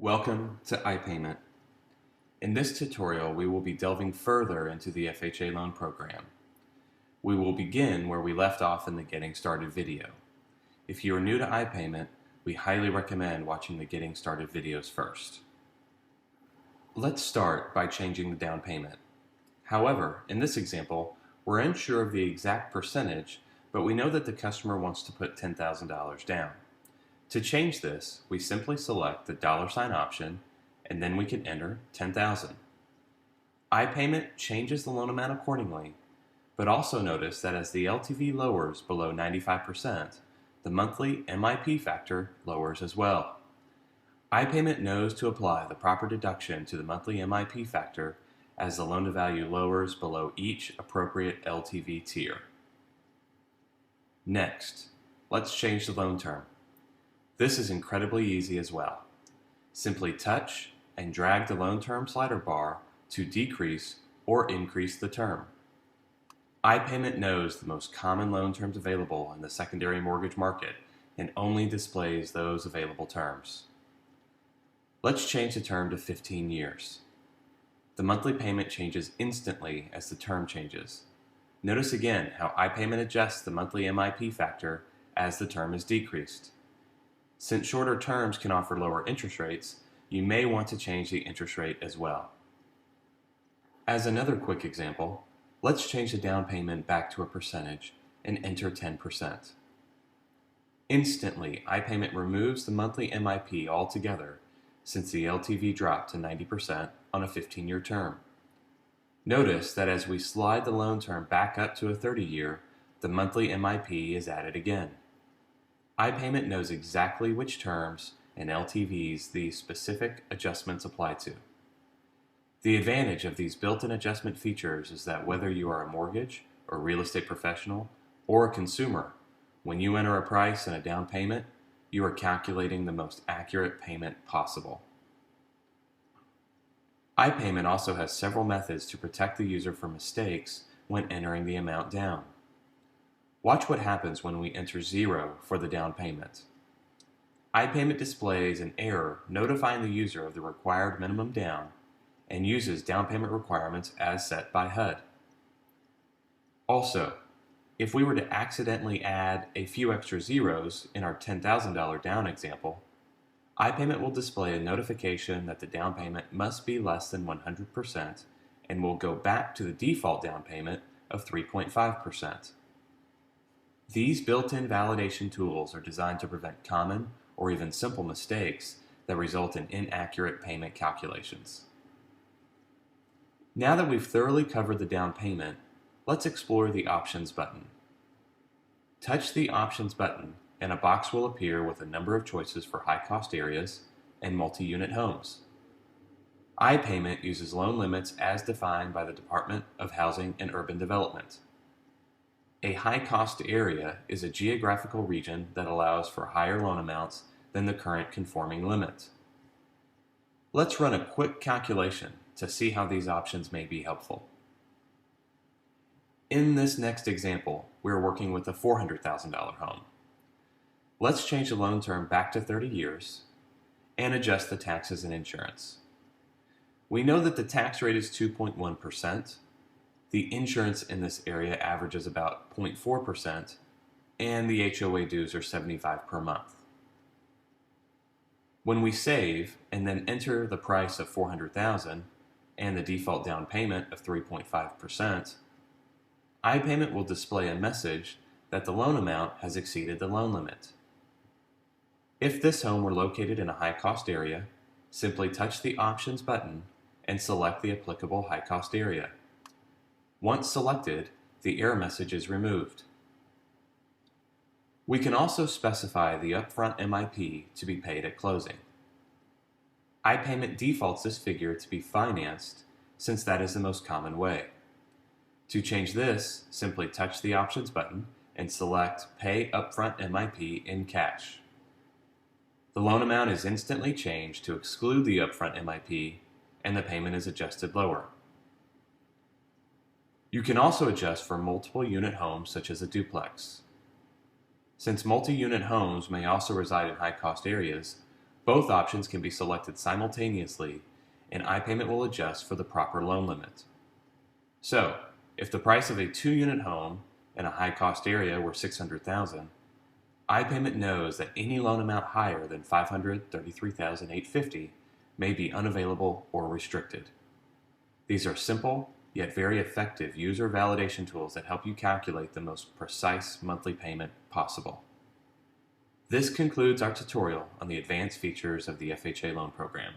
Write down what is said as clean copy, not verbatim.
Welcome to iPayment. In this tutorial, we will be delving further into the FHA loan program. We will begin where we left off in the Getting Started video. If you are new to iPayment, we highly recommend watching the Getting Started videos first. Let's start by changing the down payment. However, in this example, we're unsure of the exact percentage, but we know that the customer wants to put $10,000 down. To change this, we simply select the $ option, and then we can enter 10,000. iPayment changes the loan amount accordingly, but also notice that as the LTV lowers below 95%, the monthly MIP factor lowers as well. iPayment knows to apply the proper deduction to the monthly MIP factor as the loan-to-value lowers below each appropriate LTV tier. Next, let's change the loan term. This is incredibly easy as well. Simply touch and drag the loan term slider bar to decrease or increase the term. iPayment knows the most common loan terms available in the secondary mortgage market and only displays those available terms. Let's change the term to 15 years. The monthly payment changes instantly as the term changes. Notice again how iPayment adjusts the monthly MIP factor as the term is decreased. Since shorter terms can offer lower interest rates, you may want to change the interest rate as well. As another quick example, let's change the down payment back to a percentage and enter 10%. Instantly, iPayment removes the monthly MIP altogether since the LTV dropped to 90% on a 15-year term. Notice that as we slide the loan term back up to a 30-year, the monthly MIP is added again. iPayment knows exactly which terms and LTVs these specific adjustments apply to. The advantage of these built-in adjustment features is that whether you are a mortgage or real estate professional or a consumer, when you enter a price and a down payment, you are calculating the most accurate payment possible. iPayment also has several methods to protect the user from mistakes when entering the amount down. Watch what happens when we enter 0 for the down payment. iPayment displays an error notifying the user of the required minimum down and uses down payment requirements as set by HUD. Also, if we were to accidentally add a few extra zeros in our $10,000 down example, iPayment will display a notification that the down payment must be less than 100% and will go back to the default down payment of 3.5%. These built-in validation tools are designed to prevent common or even simple mistakes that result in inaccurate payment calculations. Now that we've thoroughly covered the down payment, let's explore the Options button. Touch the Options button and a box will appear with a number of choices for high-cost areas and multi-unit homes. iPayment uses loan limits as defined by the Department of Housing and Urban Development. A high-cost area is a geographical region that allows for higher loan amounts than the current conforming limit. Let's run a quick calculation to see how these options may be helpful. In this next example, we're working with a $400,000 home. Let's change the loan term back to 30 years and adjust the taxes and insurance. We know that the tax rate is 2.1%. The insurance in this area averages about 0.4%, and the HOA dues are $75 per month. When we save and then enter the price of $400,000 and the default down payment of 3.5%, iPayment will display a message that the loan amount has exceeded the loan limit. If this home were located in a high-cost area, simply touch the Options button and select the applicable high-cost area. Once selected, the error message is removed. We can also specify the upfront MIP to be paid at closing. iPayment defaults this figure to be financed since that is the most common way. To change this, simply touch the Options button and select Pay Upfront MIP in Cash. The loan amount is instantly changed to exclude the upfront MIP and the payment is adjusted lower. You can also adjust for multiple unit homes such as a duplex. Since multi-unit homes may also reside in high-cost areas, Both options can be selected simultaneously, and iPayment will adjust for the proper loan limit. So, if the price of a 2-unit home in a high-cost area were $600,000, iPayment knows that any loan amount higher than $533,850 may be unavailable or restricted. These are simple, yet very effective user validation tools that help you calculate the most precise monthly payment possible. This concludes our tutorial on the advanced features of the FHA loan program.